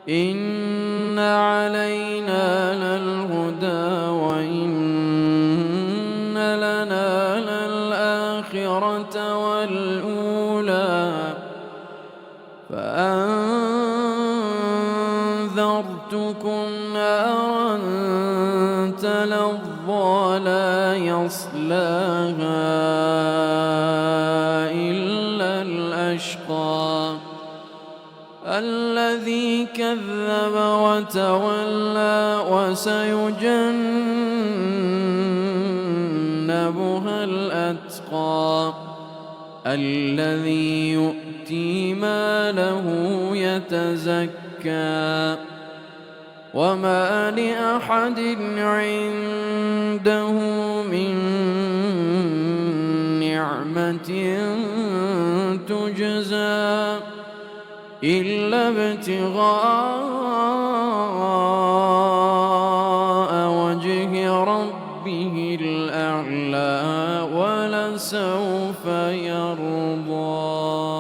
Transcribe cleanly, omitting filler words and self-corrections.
إن علينا للهدى وإن لنا للآخرة والأولى فأنذرتكم نارا تلظى لا يصلاها إلا الأشقى الذي كذب وتولى وسيجنبها الأتقى الذي يؤتي ماله يتزكى وما لأحد عنده من نعمة تجزى إلا ابتغاء وجه ربه الأعلى ولسوف يرضى.